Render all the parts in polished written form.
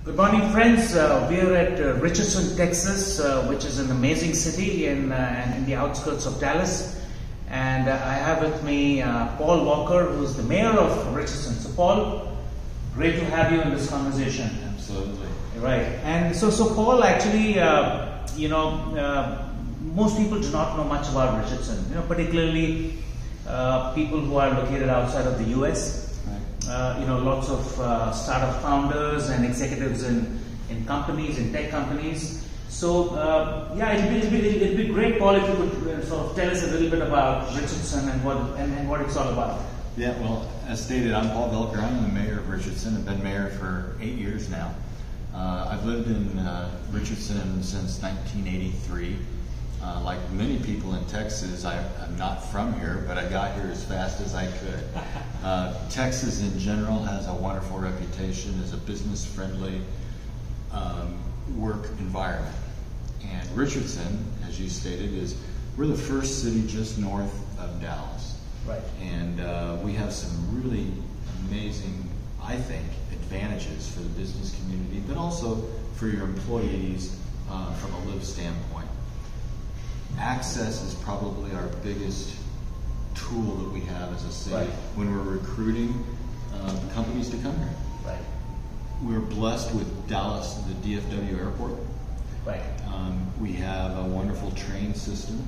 Good morning, friends. We are at Richardson, Texas, which is an amazing city in the outskirts of Dallas. And I have with me Paul Voelker, who is the mayor of Richardson. So, Paul, great to have you in this conversation. Absolutely. Right. And so Paul, actually, most people do not know much about Richardson. Particularly people who are located outside of the U.S. Lots of startup founders and executives in companies, in tech companies. So, it'd be great, Paul, if you could sort of tell us a little bit about Richardson and what it's all about. Yeah, well, as stated, I'm Paul Voelker. I'm the mayor of Richardson. I've been mayor for 8 years now. I've lived in Richardson since 1983. Like many people in Texas, I'm not from here, but I got here as fast as I could. Texas in general has a wonderful reputation as a business-friendly work environment. And Richardson, as you stated, we're the first city just north of Dallas. Right. And we have some really amazing, I think, advantages for the business community, but also for your employees from a live standpoint. Access is probably our biggest tool that we have as a city when we're recruiting companies to come here. Right. We're blessed with Dallas, the DFW airport. Right. We have a wonderful train system.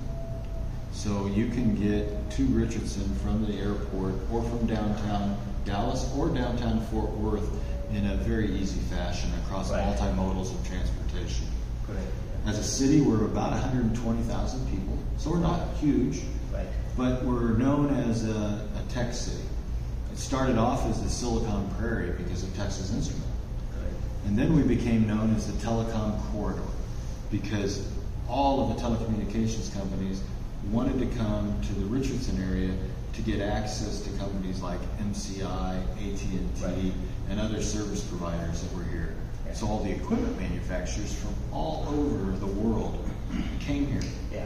So you can get to Richardson from the airport or from downtown Dallas or downtown Fort Worth in a very easy fashion across multimodals of transportation. Correct. As a city, we're about 120,000 people, so we're not huge, but we're known as a tech city. It started off as the Silicon Prairie because of Texas Instruments. And then we became known as the telecom corridor because all of the telecommunications companies wanted to come to the Richardson area to get access to companies like MCI, AT&T, and other service providers that were here. So all the equipment manufacturers from all over the world came here. Yeah.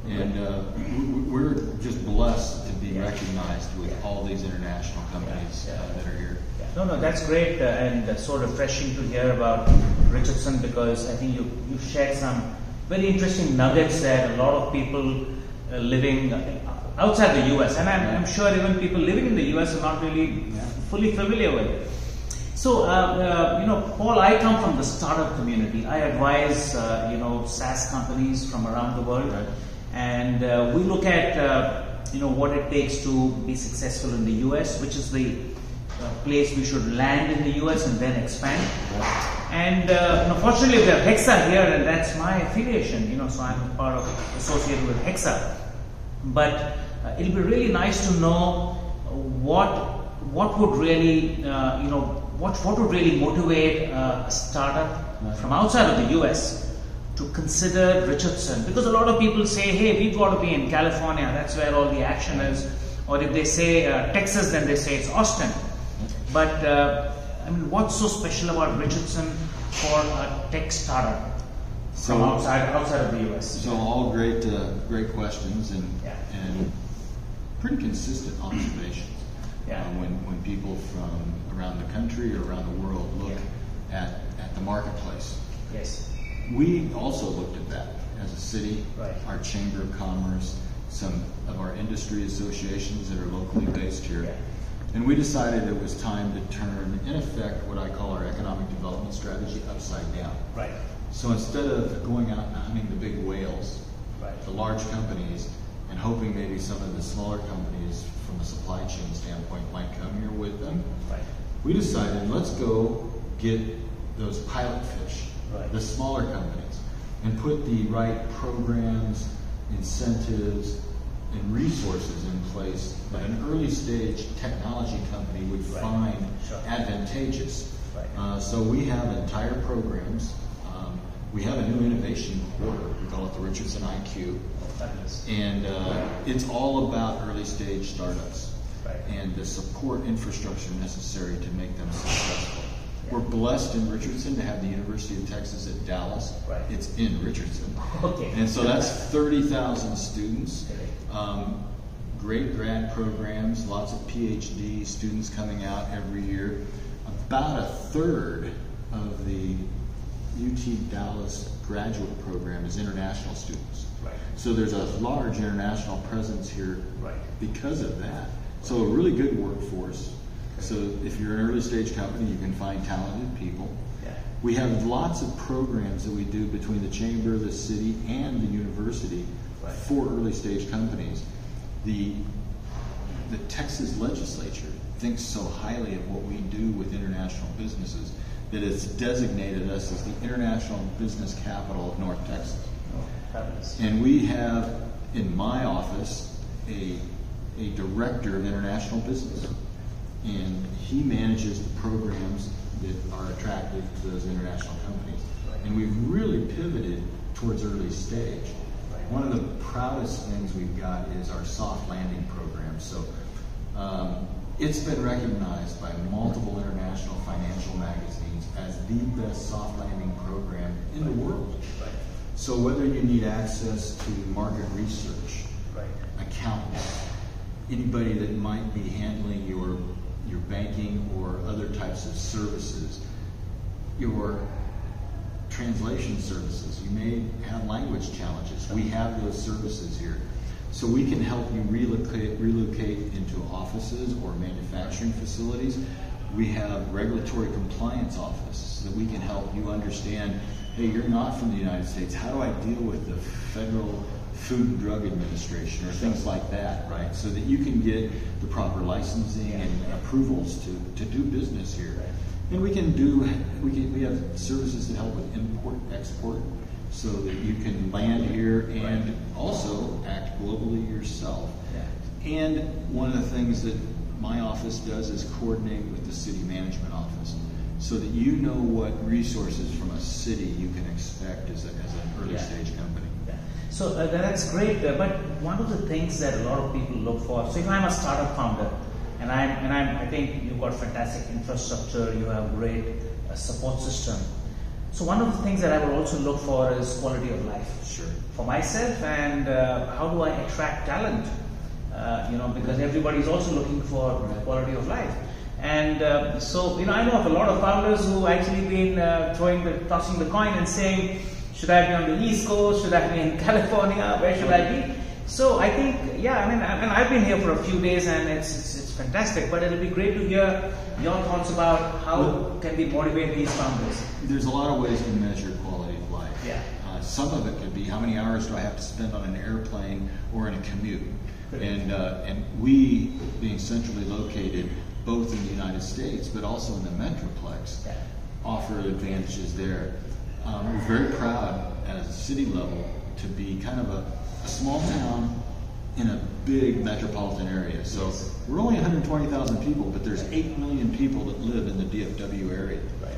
And we're just blessed to be recognized with all these international companies that are here. No, that's great and so refreshing to hear about Richardson because I think you shared some very interesting nuggets that a lot of people living outside the U.S. and I'm sure even people living in the U.S. are not really fully familiar with. So, Paul, I come from the startup community. I advise, SaaS companies from around the world, and we look at, what it takes to be successful in the U.S., which is the place we should land in the U.S. and then expand. And fortunately, we have Hexa here, and that's my affiliation. So I'm part of associated with Hexa. But it'll be really nice to know what would really, what would really motivate a startup from outside of the US to consider Richardson? Because a lot of people say, hey, we've got to be in California, that's where all the action is. Or if they say Texas, then they say it's Austin. But, what's so special about Richardson for a tech startup from outside of the US? So all great questions and pretty consistent observations. When people from around the country or around the world look at the marketplace. Yes. We also looked at that as a city, our Chamber of Commerce, some of our industry associations that are locally based here. And we decided it was time to turn, in effect, what I call our economic development strategy upside down. Right. So instead of going out and hunting the big whales, the large companies, and hoping maybe some of the smaller companies from a supply chain standpoint might come here with them, we decided let's go get those pilot fish, the smaller companies, and put the right programs, incentives, and resources in place that an early stage technology company would find advantageous. So we have entire programs. We have a new innovation quarter. We call it the Richardson IQ. And it's all about early stage startups and the support infrastructure necessary to make them successful. We're blessed in Richardson to have the University of Texas at Dallas. It's in Richardson. And so that's 30,000 students. Great grad programs, lots of PhD students coming out every year. About a third of the UT Dallas graduate program is international students. Right. So there's a large international presence here right. because of that. So a really good workforce. So if you're an early stage company, you can find talented people. Yeah. We have lots of programs that we do between the chamber, the city, and the university right. for early stage companies. The Texas legislature thinks so highly of what we do with international businesses that it's designated us as the international business capital of North Texas. Oh, fabulous. And we have in my office a director of international business, and he manages the programs that are attractive to those international companies. Right. And we've really pivoted towards early stage. Right. One of the proudest things we've got is our soft landing program. So it's been recognized by multiple international financial magazines as the best soft landing program in the world. Right. So whether you need access to market research, right. accountants, anybody that might be handling your banking or other types of services, your translation services, you may have language challenges. We have those services here. So we can help you relocate into offices or manufacturing facilities. We have regulatory compliance office that we can help you understand, hey, you're not from the United States. How do I deal with the Federal Food and Drug Administration or things like that, right? So that you can get the proper licensing and approvals to do business here. And we have services that help with import, export, so that you can land here and also act globally yourself. Yeah. And one of the things that my office does is coordinate with the city management office, so that you know what resources from a city you can expect as an early stage company. Yeah. So that's great, but one of the things that a lot of people look for, so if I'm a startup founder, and I think you've got fantastic infrastructure, you have great support system. So one of the things that I would also look for is quality of life. Sure. For myself, and how do I attract talent? Because everybody's also looking for quality of life. And so I know of a lot of founders who actually been tossing the coin and saying, should I be on the East Coast? Should I be in California? Where should I be? So I think, I've been here for a few days and it's fantastic, but it'll be great to hear your thoughts about how can we motivate these founders. There's a lot of ways to measure quality of life. Yeah. Some of it could be how many hours do I have to spend on an airplane or in a commute. And we, being centrally located both in the United States but also in the Metroplex, offer advantages there. We're very proud at a city level to be kind of a small town in a big metropolitan area. So we're only 120,000 people, but there's 8 million people that live in the DFW area. Right.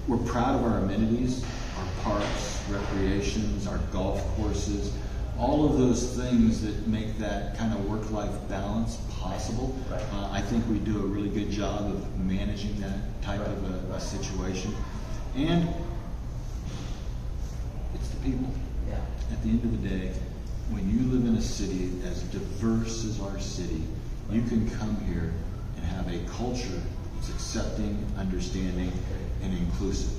We're proud of our amenities, our parks, recreations, our golf courses, all of those things that make that kind of work-life balance possible. Right. I think we do a really good job of managing that type of a situation. And it's the people. Yeah. At the end of the day, when you live in a city as diverse as our city, you can come here and have a culture that's accepting, understanding, and inclusive.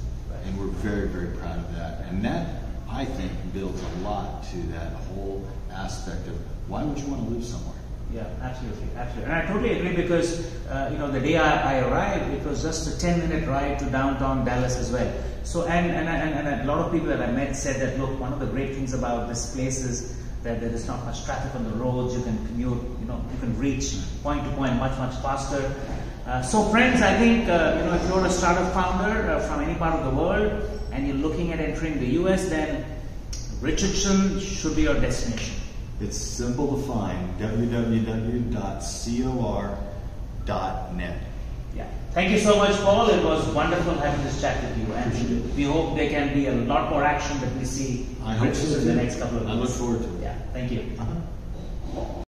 And we're very, very proud of that. And that, I think, builds a lot to that whole aspect of why would you want to live somewhere? Yeah, absolutely. And I totally agree because, the day I arrived, it was just a 10-minute ride to downtown Dallas as well. So, and a lot of people that I met said that, look, one of the great things about this place is that there is not much traffic on the roads, you can commute, you can reach point to point much faster. So friends, I think, if you're a startup founder from any part of the world and you're looking at entering the US, then Richardson should be your destination. It's simple to find, www.cor.net. Yeah. Thank you so much, Paul. It was wonderful having this chat with you. And we hope there can be a lot more action that we see in the next couple of weeks. I look forward to it. Yeah. Thank you.